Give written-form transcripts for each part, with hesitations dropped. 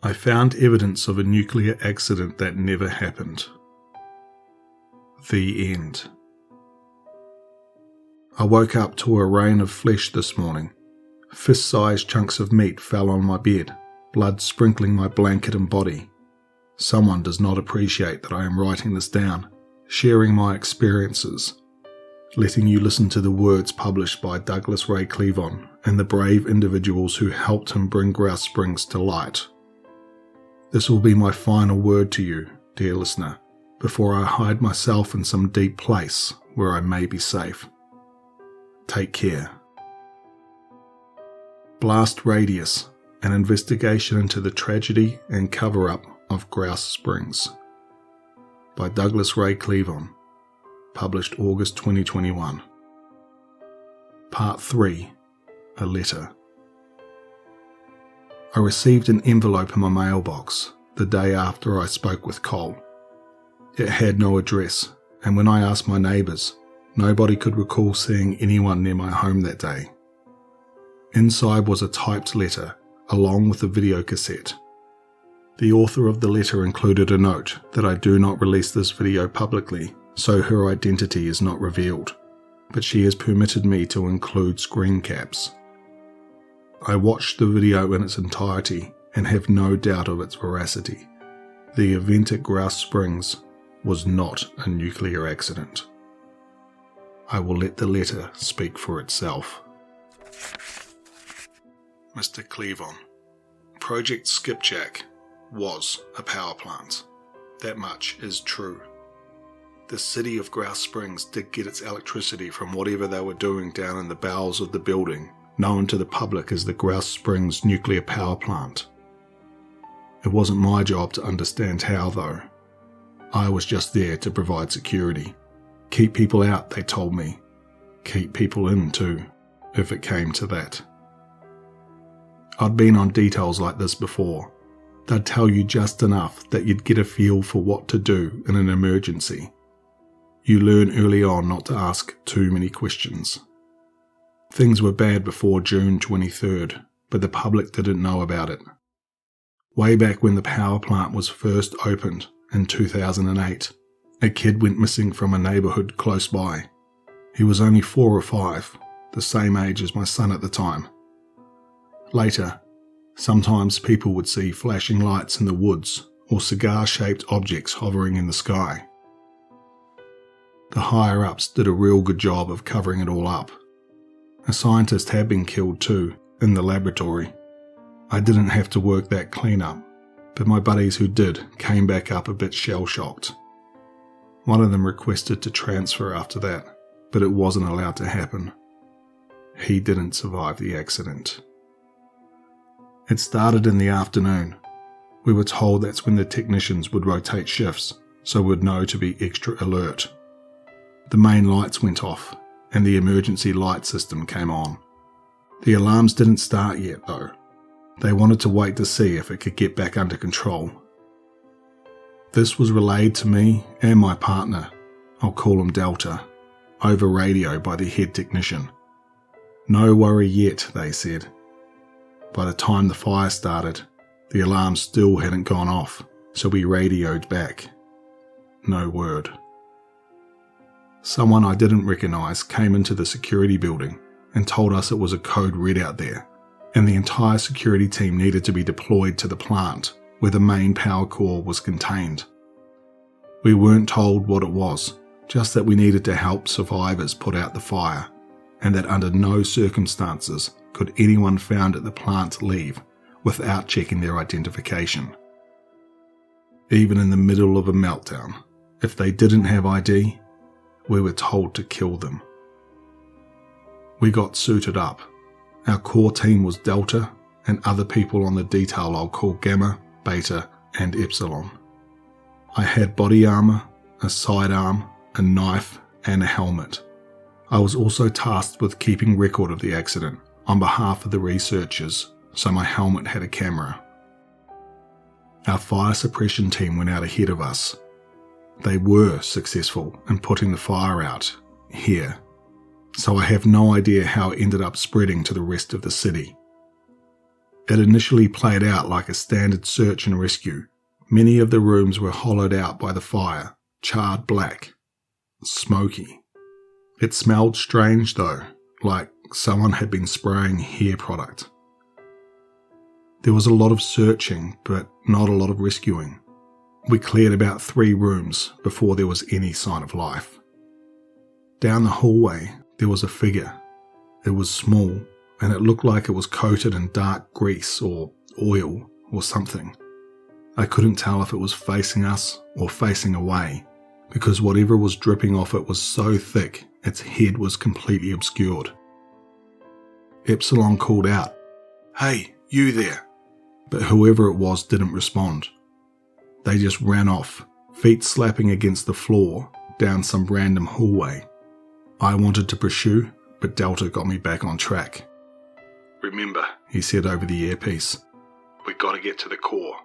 I found evidence of a nuclear accident that never happened. The end. I woke up to a rain of flesh this morning. Fist-sized chunks of meat fell on my bed, blood sprinkling my blanket and body. Someone does not appreciate that I am writing this down, sharing my experiences, letting you listen to the words published by Douglas Ray Cleavon and the brave individuals who helped him bring Grouse Springs to light. This will be my final word to you, dear listener, before I hide myself in some deep place where I may be safe. Take care. Blast Radius, an investigation into the tragedy and cover-up of Grouse Springs. By Douglas Ray Cleavon. Published August 2021. Part 3. A Letter. I received an envelope in my mailbox the day after I spoke with Cole. It had no address, and when I asked my neighbours, nobody could recall seeing anyone near my home that day. Inside was a typed letter, along with a video cassette. The author of the letter included a note that I do not release this video publicly, so her identity is not revealed, but she has permitted me to include screen caps. I watched the video in its entirety and have no doubt of its veracity. The event at Grouse Springs was not a nuclear accident. I will let the letter speak for itself. Mr. Cleavon, Project Skipjack was a power plant. That much is true. The city of Grouse Springs did get its electricity from whatever they were doing down in the bowels of the building, known to the public as the Grouse Springs Nuclear Power Plant. It wasn't my job to understand how, though. I was just there to provide security. Keep people out, they told me. Keep people in, too, if it came to that. I'd been on details like this before. They'd tell you just enough that you'd get a feel for what to do in an emergency. You learn early on not to ask too many questions. Things were bad before June 23rd, but the public didn't know about it. Way back when the power plant was first opened in 2008, a kid went missing from a neighbourhood close by. He was only 4 or 5, the same age as my son at the time. Later, sometimes people would see flashing lights in the woods or cigar-shaped objects hovering in the sky. The higher-ups did a real good job of covering it all up. A scientist had been killed too, in the laboratory. I didn't have to work that clean-up, but my buddies who did came back up a bit shell-shocked. One of them requested to transfer after that, but it wasn't allowed to happen. He didn't survive the accident. It started in the afternoon. We were told that's when the technicians would rotate shifts, so we'd know to be extra alert. The main lights went off, and the emergency light system came on. The alarms didn't start yet, though. They wanted to wait to see if it could get back under control. This was relayed to me and my partner, I'll call him Delta, over radio by the head technician. No worry yet, they said. By the time the fire started, the alarm still hadn't gone off, so we radioed back. No word. Someone I didn't recognise came into the security building and told us it was a code red out there, and the entire security team needed to be deployed to the plant where the main power core was contained. We weren't told what it was, just that we needed to help survivors put out the fire, and that under no circumstances could anyone found at the plant leave without checking their identification. Even in the middle of a meltdown, if they didn't have ID, we were told to kill them. We got suited up. Our core team was Delta and other people on the detail I'll call Gamma, Beta and Epsilon. I had body armour, a sidearm, a knife and a helmet. I was also tasked with keeping record of the accident on behalf of the researchers, so my helmet had a camera. Our fire suppression team went out ahead of us. They were successful in putting the fire out here, so I have no idea how it ended up spreading to the rest of the city. It initially played out like a standard search and rescue. Many of the rooms were hollowed out by the fire, charred black, smoky. It smelled strange though, like someone had been spraying hair product. There was a lot of searching, but not a lot of rescuing. We cleared about 3 rooms before there was any sign of life. Down the hallway, there was a figure. It was small, and it looked like it was coated in dark grease or oil or something. I couldn't tell if it was facing us or facing away, because whatever was dripping off it was so thick, its head was completely obscured. Epsilon called out, "Hey, you there!" But whoever it was didn't respond. They just ran off, feet slapping against the floor, down some random hallway. I wanted to pursue, but Delta got me back on track. "Remember," he said over the earpiece, "we gotta get to the core."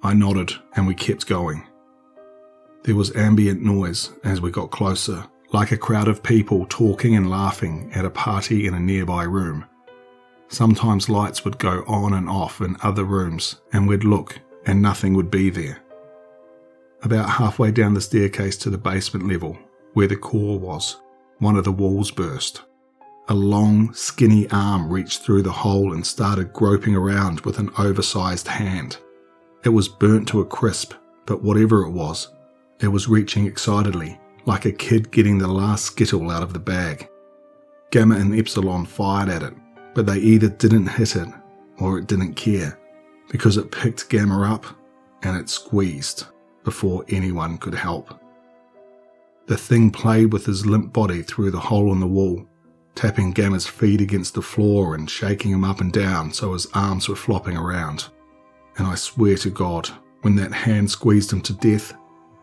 I nodded and we kept going. There was ambient noise as we got closer, like a crowd of people talking and laughing at a party in a nearby room. Sometimes lights would go on and off in other rooms and we'd look and nothing would be there. About halfway down the staircase to the basement level, where the core was, one of the walls burst. A long, skinny arm reached through the hole and started groping around with an oversized hand. It was burnt to a crisp, but whatever it was reaching excitedly, like a kid getting the last Skittle out of the bag. Gamma and Epsilon fired at it, but they either didn't hit it or it didn't care, because it picked Gamma up and it squeezed before anyone could help. The thing played with his limp body through the hole in the wall, tapping Gamma's feet against the floor and shaking him up and down so his arms were flopping around. And I swear to God, when that hand squeezed him to death,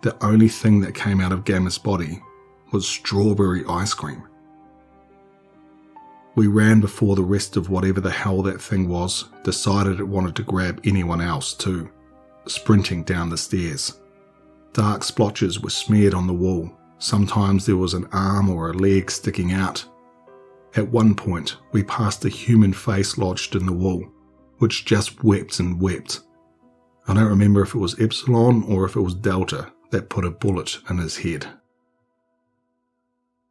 the only thing that came out of Gamma's body was strawberry ice cream. We ran before the rest of whatever the hell that thing was decided it wanted to grab anyone else too, sprinting down the stairs. Dark splotches were smeared on the wall. Sometimes there was an arm or a leg sticking out. At one point, we passed a human face lodged in the wall, which just wept and wept. I don't remember if it was Epsilon or if it was Delta that put a bullet in his head.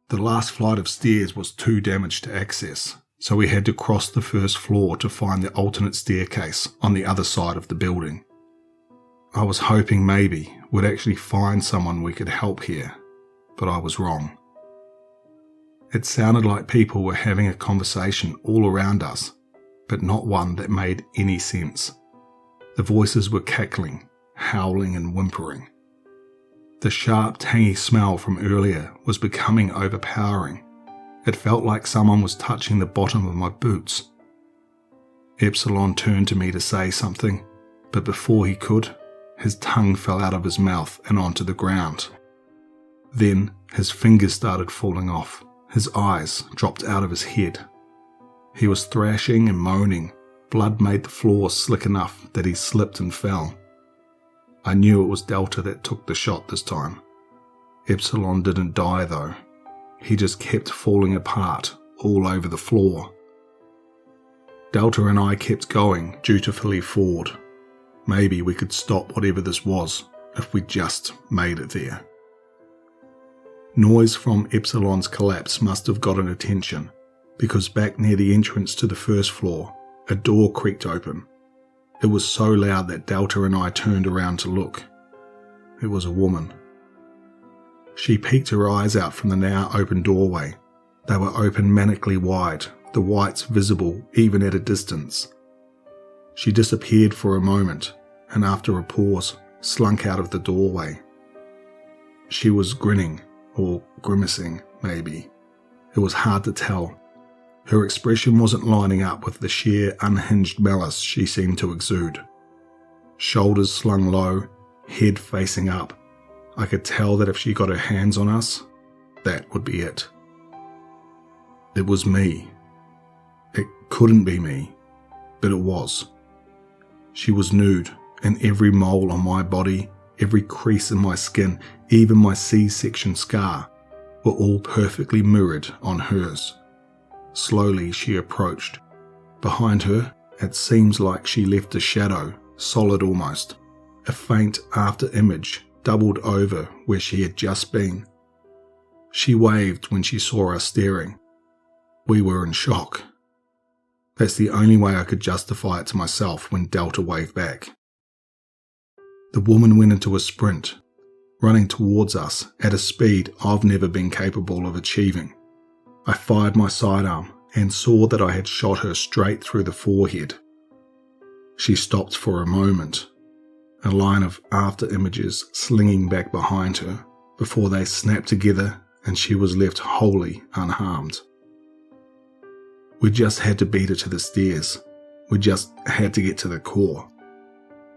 The last flight of stairs was too damaged to access, so we had to cross the first floor to find the alternate staircase on the other side of the building. I was hoping maybe we'd actually find someone we could help here, but I was wrong. It sounded like people were having a conversation all around us, but not one that made any sense. The voices were cackling, howling and whimpering. The sharp, tangy smell from earlier was becoming overpowering. It felt like someone was touching the bottom of my boots. Epsilon turned to me to say something, but before he could, his tongue fell out of his mouth and onto the ground. Then his fingers started falling off. His eyes dropped out of his head. He was thrashing and moaning. Blood made the floor slick enough that he slipped and fell. I knew it was Delta that took the shot this time. Epsilon didn't die though. He just kept falling apart all over the floor. Delta and I kept going dutifully forward. Maybe we could stop whatever this was if we just made it there. Noise from Epsilon's collapse must have gotten attention, because back near the entrance to the first floor, a door creaked open. It was so loud that Delta and I turned around to look. It was a woman. She peeked her eyes out from the now open doorway. They were open manically wide, the whites visible even at a distance. She disappeared for a moment, and after a pause, slunk out of the doorway. She was grinning, or grimacing, maybe. It was hard to tell. Her expression wasn't lining up with the sheer, unhinged malice she seemed to exude. Shoulders slung low, head facing up. I could tell that if she got her hands on us, that would be it. It was me. It couldn't be me, but it was. She was nude, and every mole on my body, every crease in my skin, even my C-section scar, were all perfectly mirrored on hers. Slowly she approached. Behind her, It seems like she left a shadow, solid almost, a faint after image doubled over where she had just been. She waved when she saw us staring. We were in shock. That's the only way I could justify it to myself when Delta waved back. The woman went into a sprint, running towards us at a speed I've never been capable of achieving. I fired my sidearm and saw that I had shot her straight through the forehead. She stopped for a moment, a line of after images slinging back behind her before they snapped together and she was left wholly unharmed. We just had to beat her to the stairs. We just had to get to the core.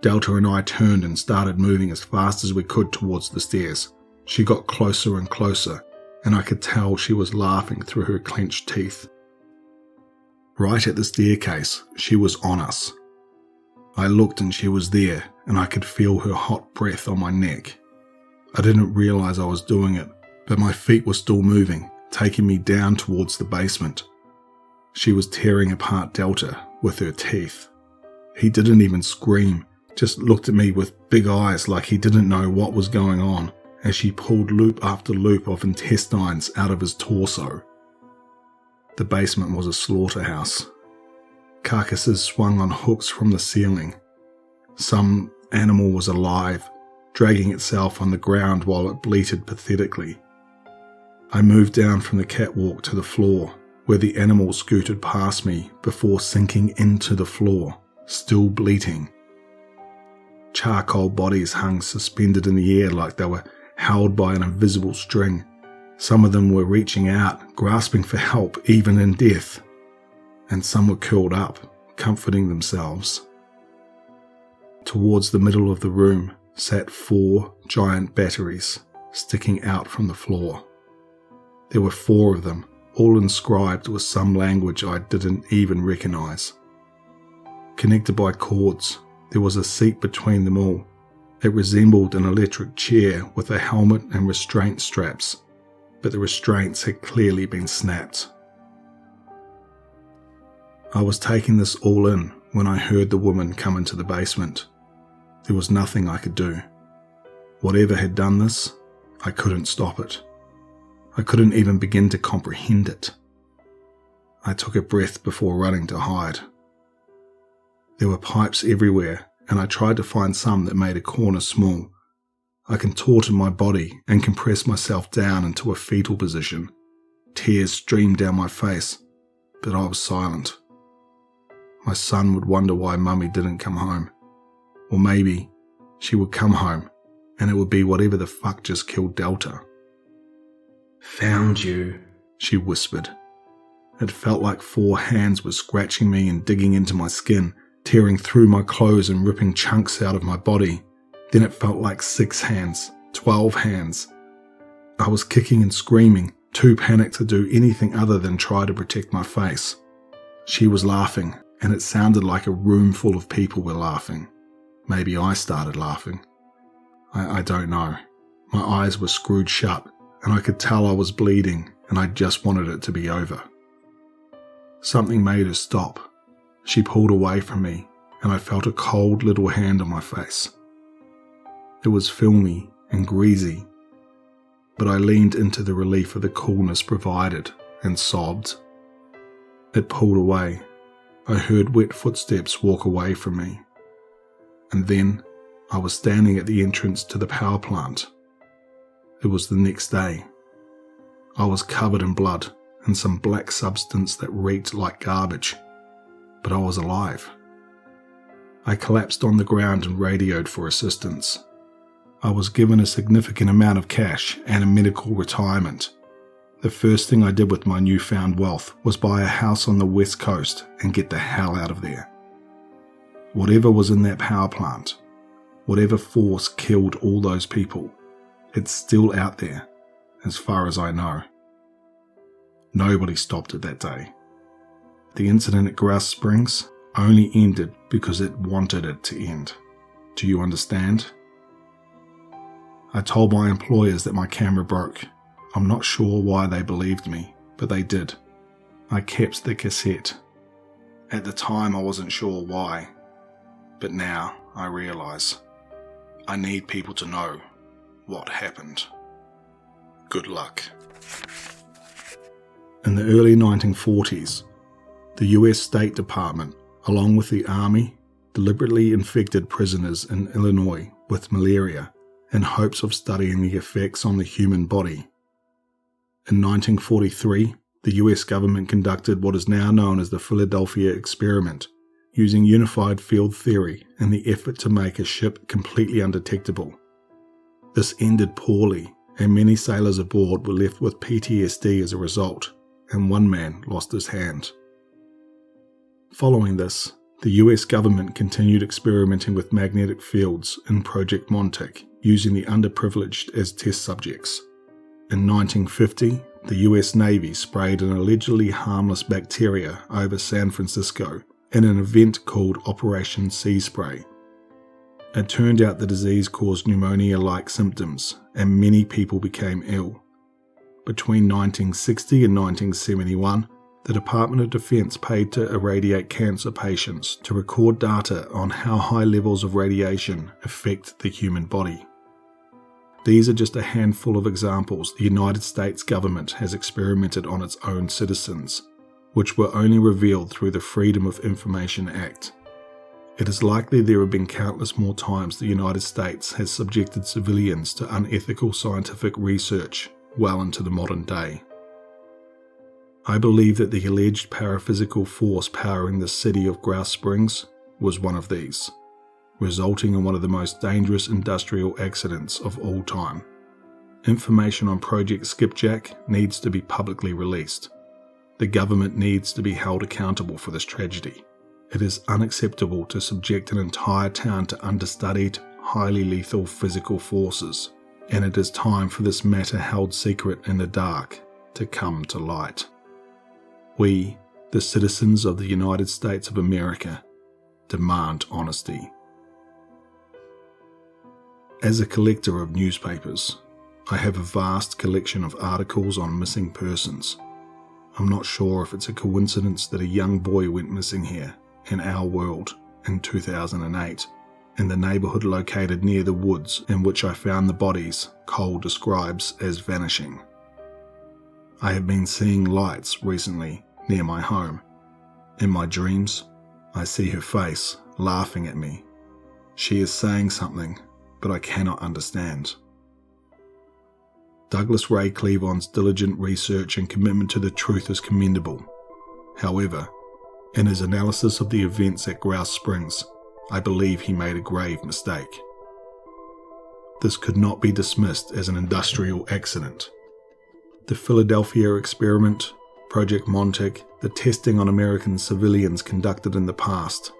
Delta and I turned and started moving as fast as we could towards the stairs. She got closer and closer, and I could tell she was laughing through her clenched teeth. Right at the staircase, she was on us. I looked and she was there, and I could feel her hot breath on my neck. I didn't realize I was doing it, but my feet were still moving, taking me down towards the basement. She was tearing apart Delta with her teeth. He didn't even scream, just looked at me with big eyes like he didn't know what was going on as she pulled loop after loop of intestines out of his torso. The basement was a slaughterhouse. Carcasses swung on hooks from the ceiling. Some animal was alive, dragging itself on the ground while it bleated pathetically. I moved down from the catwalk to the floor, where the animal scooted past me before sinking into the floor, still bleating. Charcoal bodies hung suspended in the air like they were held by an invisible string. Some of them were reaching out, grasping for help even in death, and some were curled up, comforting themselves. Towards the middle of the room sat 4 giant batteries sticking out from the floor. There were 4 of them, all inscribed with some language I didn't even recognize. Connected by cords, there was a seat between them all. It resembled an electric chair with a helmet and restraint straps, but the restraints had clearly been snapped. I was taking this all in when I heard the woman come into the basement. There was nothing I could do. Whatever had done this, I couldn't stop it. I couldn't even begin to comprehend it. I took a breath before running to hide. There were pipes everywhere, and I tried to find some that made a corner small. I contorted my body and compressed myself down into a fetal position. Tears streamed down my face, but I was silent. My son would wonder why Mummy didn't come home. Or maybe she would come home, and it would be whatever the fuck just killed Delta. "Found you," she whispered. It felt like 4 hands were scratching me and digging into my skin, tearing through my clothes and ripping chunks out of my body. Then it felt like 6 hands, 12 hands. I was kicking and screaming, too panicked to do anything other than try to protect my face. She was laughing, and it sounded like a room full of people were laughing. Maybe I started laughing. I don't know. My eyes were screwed shut, and I could tell I was bleeding, and I just wanted it to be over. Something made her stop. She pulled away from me, and I felt a cold little hand on my face. It was filmy and greasy, but I leaned into the relief of the coolness provided and sobbed. It pulled away. I heard wet footsteps walk away from me. And then I was standing at the entrance to the power plant. It was the next day. I was covered in blood and some black substance that reeked like garbage, but I was alive. I collapsed on the ground and radioed for assistance. I was given a significant amount of cash and a medical retirement. The first thing I did with my newfound wealth was buy a house on the west coast and get the hell out of there. Whatever was in that power plant, whatever force killed all those people, it's still out there, as far as I know. Nobody stopped it that day. The incident at Grouse Springs only ended because it wanted it to end. Do you understand? I told my employers that my camera broke. I'm not sure why they believed me, but they did. I kept the cassette. At the time I wasn't sure why, but now I realise I need people to know what happened. Good luck. In the early 1940s, the US State Department, along with the Army, deliberately infected prisoners in Illinois with malaria in hopes of studying the effects on the human body. In 1943, the US government conducted what is now known as the Philadelphia experiment, using unified field theory in the effort to make a ship completely undetectable. This ended poorly, and many sailors aboard were left with PTSD as a result, and one man lost his hand. Following this, the US government continued experimenting with magnetic fields in Project Monarch, using the underprivileged as test subjects. In 1950, the US Navy sprayed an allegedly harmless bacteria over San Francisco in an event called Operation Sea Spray. It turned out the disease caused pneumonia-like symptoms, and many people became ill. Between 1960 and 1971, the Department of Defense paid to irradiate cancer patients to record data on how high levels of radiation affect the human body. These are just a handful of examples the United States government has experimented on its own citizens, which were only revealed through the Freedom of Information Act. It is likely there have been countless more times the United States has subjected civilians to unethical scientific research well into the modern day. I believe that the alleged paraphysical force powering the city of Grouse Springs was one of these, resulting in one of the most dangerous industrial accidents of all time. Information on Project Skipjack needs to be publicly released. The government needs to be held accountable for this tragedy. It is unacceptable to subject an entire town to understudied, highly lethal physical forces, and it is time for this matter held secret in the dark to come to light. We, the citizens of the United States of America, demand honesty. As a collector of newspapers, I have a vast collection of articles on missing persons. I'm not sure if it's a coincidence that a young boy went missing here, in our world, in 2008, in the neighbourhood located near the woods in which I found the bodies Cole describes as vanishing. I have been seeing lights recently near my home. In my dreams, I see her face laughing at me. She is saying something, but I cannot understand. Douglas Ray Cleavon's diligent research and commitment to the truth is commendable. However, in his analysis of the events at Grouse Springs, I believe he made a grave mistake. This could not be dismissed as an industrial accident. The Philadelphia experiment, Project Monarch, the testing on American civilians conducted in the past,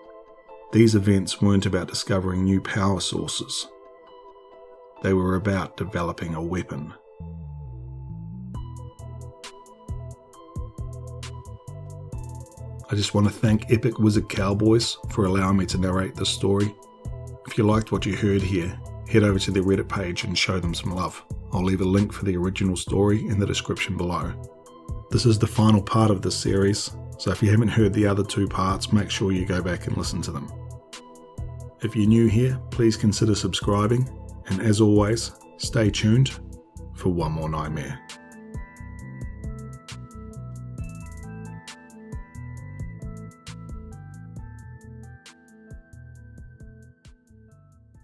these events weren't about discovering new power sources. They were about developing a weapon. I just want to thank Epic Wizard Cowboys for allowing me to narrate this story. If you liked what you heard here, head over to their Reddit page and show them some love. I'll leave a link for the original story in the description below. This is the final part of this series, so if you haven't heard the other two parts, make sure you go back and listen to them. If you're new here, please consider subscribing, and as always, stay tuned for one more nightmare.